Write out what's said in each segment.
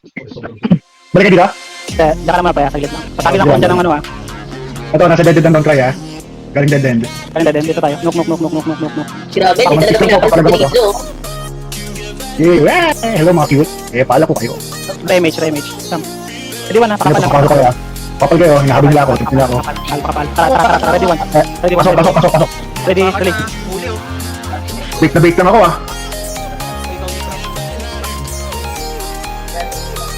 Balik ka dito? Diyan ka naman pa, saglit lang. Patagin lang ko dyan ng ano ah. Ito, nasa dead end don't try ah. Galing dead end. Kanin dead end, dito tayo. Nok. Grabe, di talaga pinapansin ni Rizzo. Yeah, hello mga cute. Paala ko kayo. Remage. Sam. Ready one, Ano napakapal pa kayo ah? Papal kayo, hinahabol nila ako. Tignan nila ako. Pakapal. Tara. Ready one. Pasok. Ready. Bake na bake lang ako ah.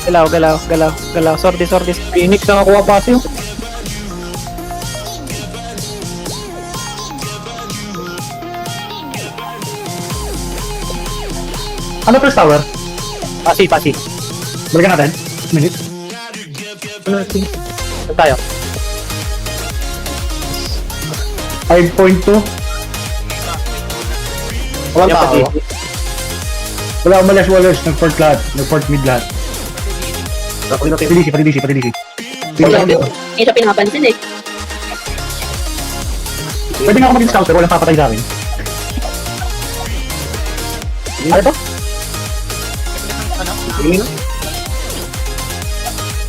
Galaw. Sordis. Phoenix na nakuha pa siyo. Ano first tower? Pasi. Balikan natin. Minute. Saan tayo? 5.2. Walang tao. Wala umalis. Nag-fort lahat. Nag-fort mid lahat. Pati DC. Grabe, hindi siya pinapansin eh. Pwede nga ako maging scouter, walang papatay sa akin. Ano to?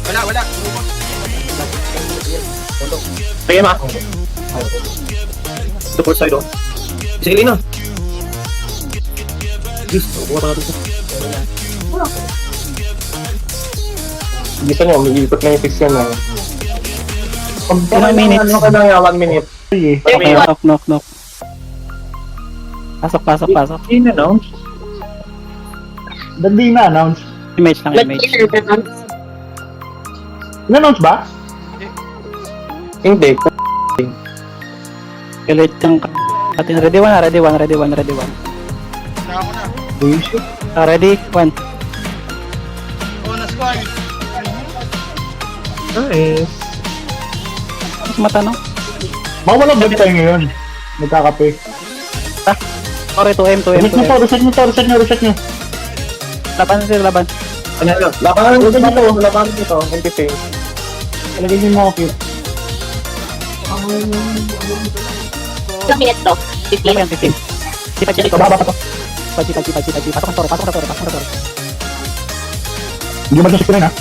Wala. Sige ma. Support side oh. Sige na. Buka pa natin. Gusto nyo, mag-iikot na yung fix yan lang. Ilang minutes? Ano ka na nga, 1 minute? Knock. Pasok. In-announce? Ba't di na-announce? Image lang. In-announce ba? Hindi. Kilit yung atin. Ready one. Na ako na. Bullshit. Ready? One. Oh, na-score. Nice. Mata no? Baka walang balik tayo ngayon. Magkakape. Sorry, 2M. Reset nyo. Laban. Ano yun? Labanan dito. NPC. Talagay nyo mga cute. Ilang minutes to? 15. Yan, 15. Sipat dyan ito. Baba pa to. Pasok ang sorry. Hindi mo mag-sip ko rin ha.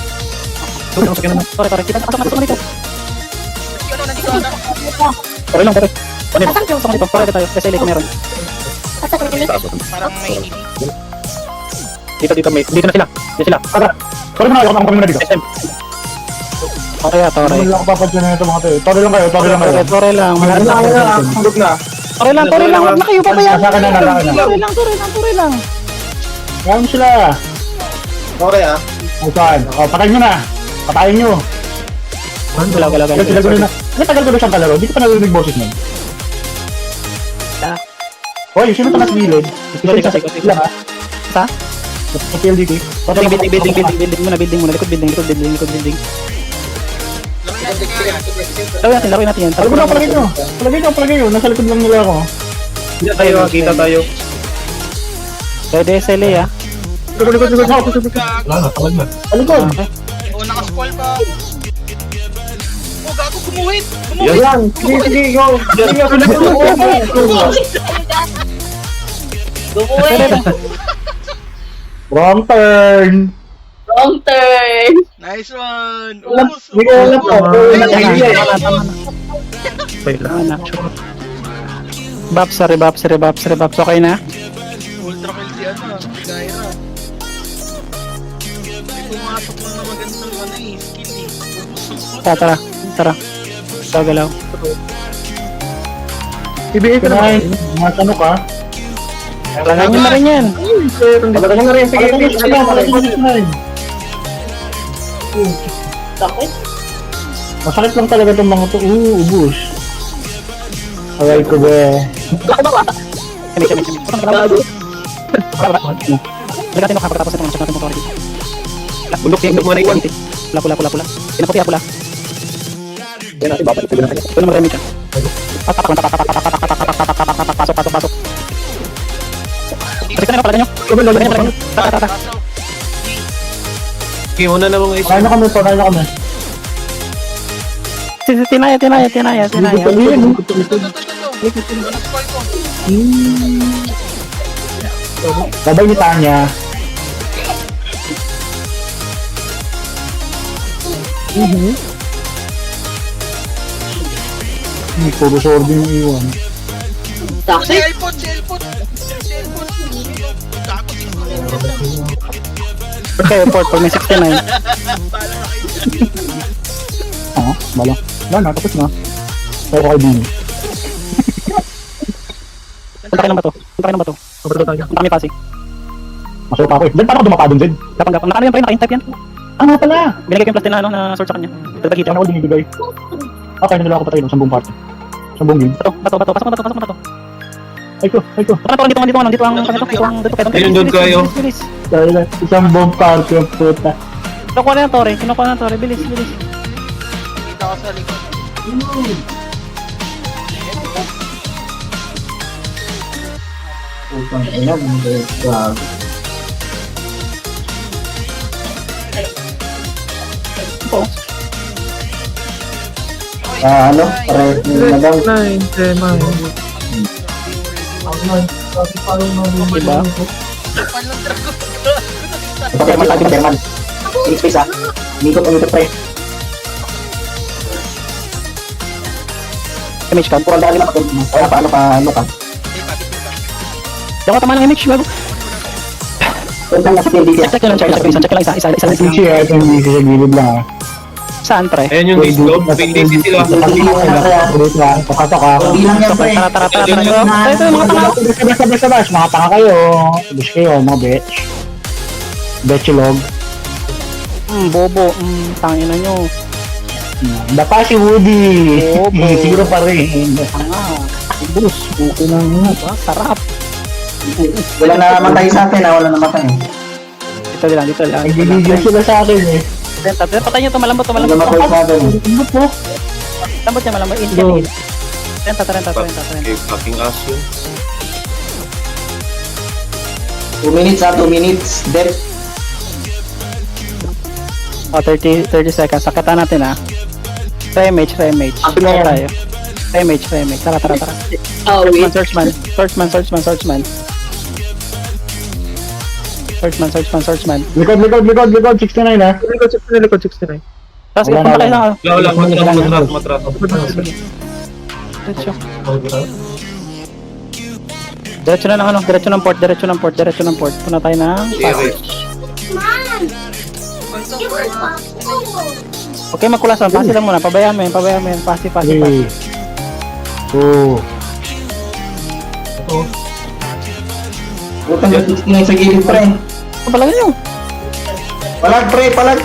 Sorry. Pasok na dito. Nandito na. Sorry lang. Pasok na dito. Sorry tayo. SLA ko meron. Parang may ini. Dito na sila. Sorry mo na, ako kami na dito. SM. Okay, Tore. Hindi lang ako papadyan na ito mga tayo. Tore lang kayo. Tore lang. Hanggot na. Tore lang. Huwag na kayo pabayaan. Nasa akin na. Tore lang. Gawin sila. Okay ah. Saan? Patayin nyo na. Patayin nyo. Galaw. Sila gulo na. Ano tagal gulo siyang kalaro? Hindi ko pa narinig boses nun. Hoy, sino ito nasa gilid? Gotik. Lang ha? Sa? Sa PLDT? Building muna. Likod building. Laro natin yan. Palagay nyo. Nasa likod lang nila ako. Kita tayo. Pwede SLA ah. Likod. Palikod. Oh, naka-scroll pa. Oh, gago, gumuhit. Yan. Sige, go. Gumuhin. Wrong turn. Wrong turn. Nice one. Hindi ko alam po. Baps. Okay na? Ultra kill si ano, Gaira. May pumasok lang na magandang ano eh, skill eh. Tara. Gagalaw. Ibigay ko na. Mas ano ka? Langan nyo na rin yan. Pagkakasin na rin. Sige, Bakit? Masakit lang talaga itong mga to. Ubus. Aray ko be. Kami. Gago. Lagatin mo kapag tapos ito. Masok natin motor dito. Bundok mo na iwan. Pula. Pinaputi. Yan natin, babalik ko na kayo. Ito naman remake siya. Pasok. Balik na nyo. Tara. Okay, una na mga Kaya na kami. Tinaya. Na-scroll ko. Babay ni Tanya. Puro sword yung iwan. Taxi. Cellphone. Gago, Port kayo, port. Pag may 69. Bala. Wala na, tapos na. Pero kay Bini. Punta kayo ng bato. Punta kami passing. Masaya pa ako eh. Diyan paano ako dumapa dun, Zed? Gapang. Naka yan, pre. Naka-type yan. Ah, nga pala. Binigay ko yung plastin na, na sword sa kanya. Dagdag Ano ako dinibigay? Okay, nila ako patay no, 10 party. 10 game. Bato. Pasok na bato. Ay ko. Dito ang Ayun, doon kayo. Bilis. Dahil na, isang bomb party ang puta. Kinukuha na ng tore. Bilis. Kita ko sa likod. Putang ina, gago. Ano? Pare, madam. Diba? Palang dragon. Paperman. Space ah. Umikot pre. Image count. Pura dali lang ako. Ano pa? Di ako tama ng image. Bago. Punta na sa PLDC. Check lang, check lang. Isa lang. Ay, hindi sa gilid lang ah. Saan, pre? Ayun yung dislob. PDC sila. Pasok ka. Bilang yan, pre. Tara. Ito yung mga tanga. Sabas, mga tanga kayo. Sabas kayo, mga bitch. Betchelog. Bobo. Tangin na nyo. Dapa si Woody. Bobo. Zero pa rin. Tanga. Bruce, okay na nga. Sarap. Wala na namatay sa atin wala na namatay. Dito lang. Nagigigil sila sa akin eh. Patay nyo ito, malambot. Namatay sa atin. Ano po? Malambot niya, malambot. Go. 30. Okay, fucking ass yun. 2 minutes 2 minutes. Death. 30 seconds. Sakatan natin ah. Remage. Akin na yan. Tayo. Remage. Tara. Oh, wait. Searchman. Likod 69 ah. Likod 69. Tapos Wala punta na, kayo na. Wala, matras. Diretso na ng ano, diretso ng port. Punta tayo ng Okay, magkulasan. Pasi lang muna. Pabayaan mo yan. Pasi. 3 2 Putang 69 sa gilid pre. Palagan nyo. Palag pre, palag.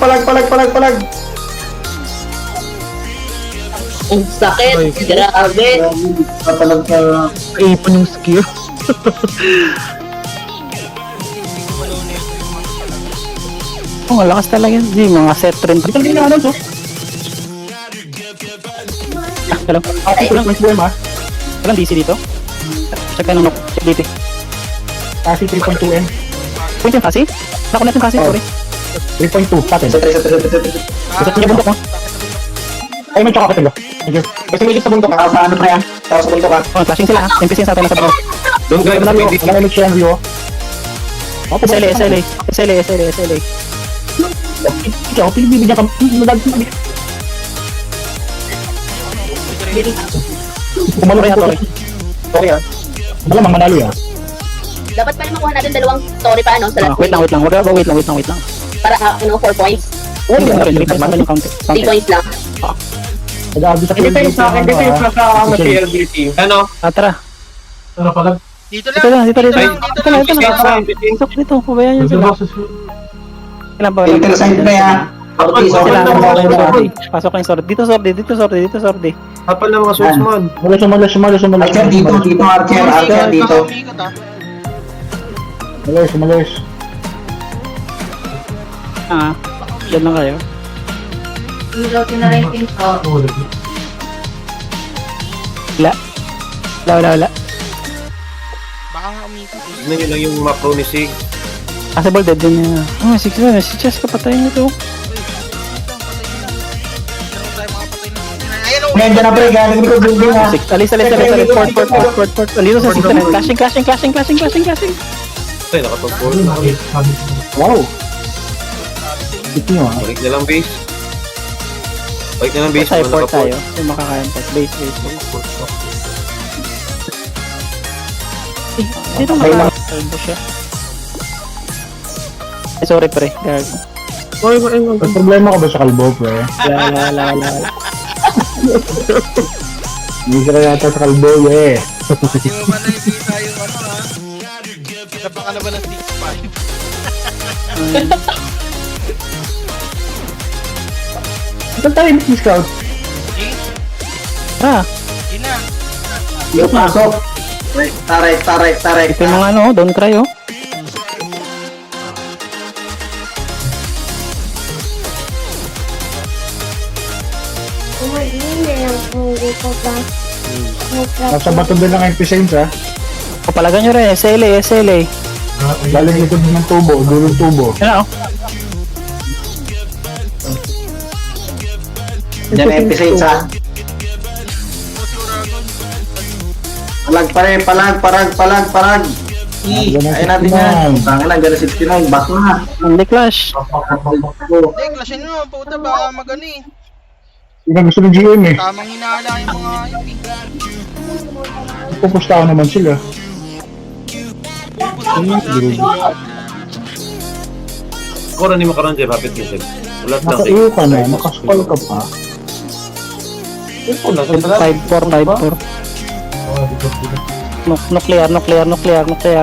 Ang sakit. Grabe. Palag ka. Ipon yung skill. Oh, lakas talaga. Di, mga set trend. Dito lang ano to. Hello. Okay, lang mas buwan ah. Walang DC dito. Check tayo ng knock. Check dito. Kasi 3.2 M. Point yung kasi? Nakunet yung kasi, sorry. 3.2 sa atin. Gusto niya bundok mo. Ay, may tsaka ka tayo. Thank you. Kasi may sa bundok ka. Sa ano pre ah? Sa bundok ka. Oh, flashing sila. NPC yung sa atin nasa bro. Don't guys, PDC. Wala ulit siya ang view. SLA. Ikaw, pinibibigyan ka. Kumalo Sorry, rin sorry. Sorry ah. Malamang manalo yan. Dapat pala makuha natin dalawang story pa, no? Sa last Wait lang. Wait lang. Para, 4 points. Oh, hindi rin. 3 points yung count. 3 points lang. Nag-aabi sa Defense na PLDC. Ano? Tara. Dito Dito lang. lang. Pasok dito. Pabayaan nyo sila. Kailan ba? Intel side na yan. Pasok kayong sword. Dito sword. Hapal na mga swordsman. Malas. Archer dito, Archer dito. Umikot ah. Malas. Diyan lang kayo. Wala. Baka nga umikot. Tignan nyo lang yung macro ni Sig. Possible dead din niya. Si Chess kapatayin nito. Ngayon dyan na pre, galing ko building ha. Alis. Port. Alito sa 69. Clashing. Ay, nakapag-4. Wow. Ito nyo ha. Balik na lang base. Balik na ng base. Basta Wala i-port ka tayo. Yung makakayampas. Base. Dito makakayampas siya. Ay, sorry pre. Gago. May problema ka ba sa kalbo, pre? Wala. Hindi ka na yata sa kalbo, eh. Hindi mo ba nakikita yung ano ha? Napa ka na ba ng 6'5"? Saan tayo yung scout? Ah, Hindi na. Yung pasok. Taray. ito yung mga ano, don't cry oh. Nasa bato din ng MP Saints, ha? Kapalagan nyo rin, SLA. Galing likod ng tubo, dulong tubo. Yan oh. Yan ang episode sa palag. Ayun natin yan. Tangin lang, gano'n 69. Back na. Hindi clash. Hindi, klasyan nyo. Puta ba magano eh. Yun ang gusto ng GM, eh. Tamang hinahala yung mga hayop eh. Pupustahan naman sila. Kung hindi makaroon dyan, hapit mo siya. Wala lang. Nakaiyo ka na, nakascroll ka pa. 5-4.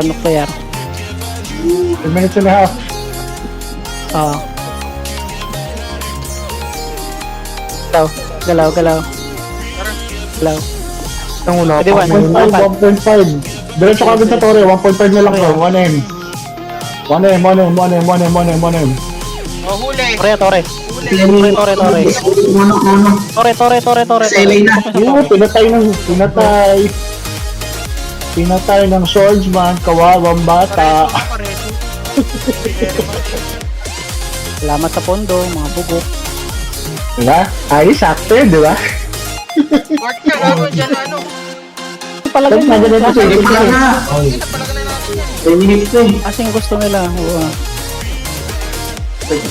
Nuclear. 10 minutes and a half. Ah. Galaw. Ang una, Pwede 1.5. Diretso ka agad sa Torre, 1.5 na lang ko, 1M. 1M. Oh, huli. Torre. Torre. Yun, pinatay ng swordsman, kawawang bata. Salamat sa pondo, mga bubok. Diba? Ayos, sakto yun, diba? Mark ka, gago dyan ano. Palagay na Ganun kasi, Hindi na palagan na natin yan. Kasing gusto nila. Oo.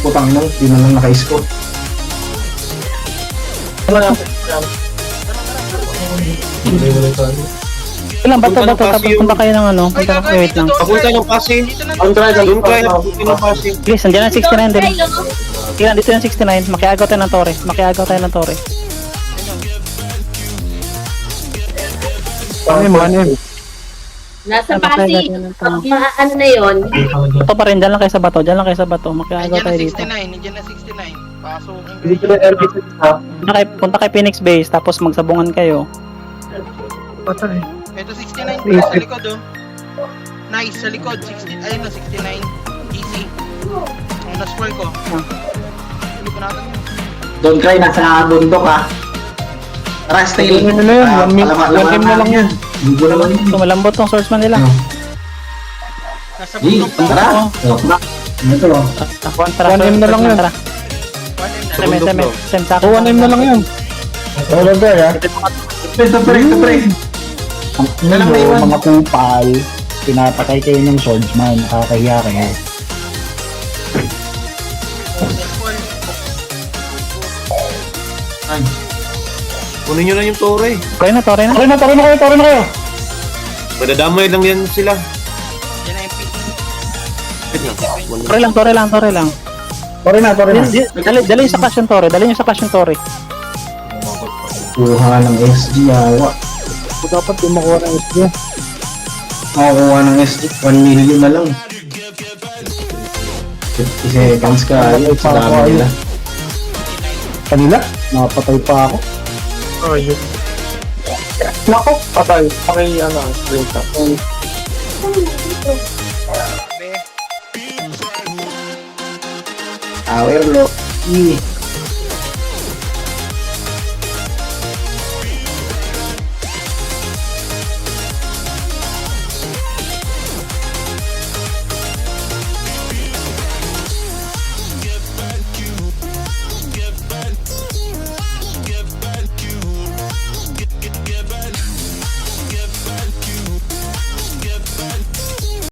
Putang ina, di na lang naka-score. Ilang bato. Tapos punta kayo ng ano. Ay, Punta gago, kayo, wait lang. Papunta ng passing. Dito na. Doon try. Papunta ng passing. Please, nandiyan ang 69 din. Kailan dito yung 69. Makiagaw tayo ng Torre. Nasa Patay pasi, natin ng pag maano na yun, Bato pa rin, dyan lang kayo sa bato. Makiagaw Nandiyan tayo na dito. 69. Nandiyan na 69. Pasukin Dito kayo. na RBC ha. Punta kay Phoenix Base, tapos magsabungan kayo. Patay. Ito 69 pala sa likod oh. Nice, sa likod. 60. Ayun na, 69. Easy. Ang na-spoil ko. Hindi pa natin. Don't cry, nasa bundok ha. Tara, stay. Ano na yun, 1 game na lang yan. Hindi naman yun. Tumalambot tong swordsman nila. Nasa Hey, bundok na. tara. Ito. Tara, 1M na lang yan. Tara. 1M na. Sem sa akin. 1M na lang yan. Wala ba, ha? Ito pre. Mga kupal, pinapatay kayo ng swordsman, nakakahiya kayo. Kunin nyo na yung Torre. Torre na. Tara na kayo! Madadamay lang yan sila. Yan ang MP. Wait lang. Torre lang. Tara na. Dali sa cash yung Torre. Kuha ng SG yawa. Dapat yung makuha ng SG. Makukuha ng SG. 1 million na lang. 50 seconds ka. Ayun, sa dami nila. Kanila, nakapatay pa ako. Oh, yun. Nako, patay. Screenshot. Tower lock.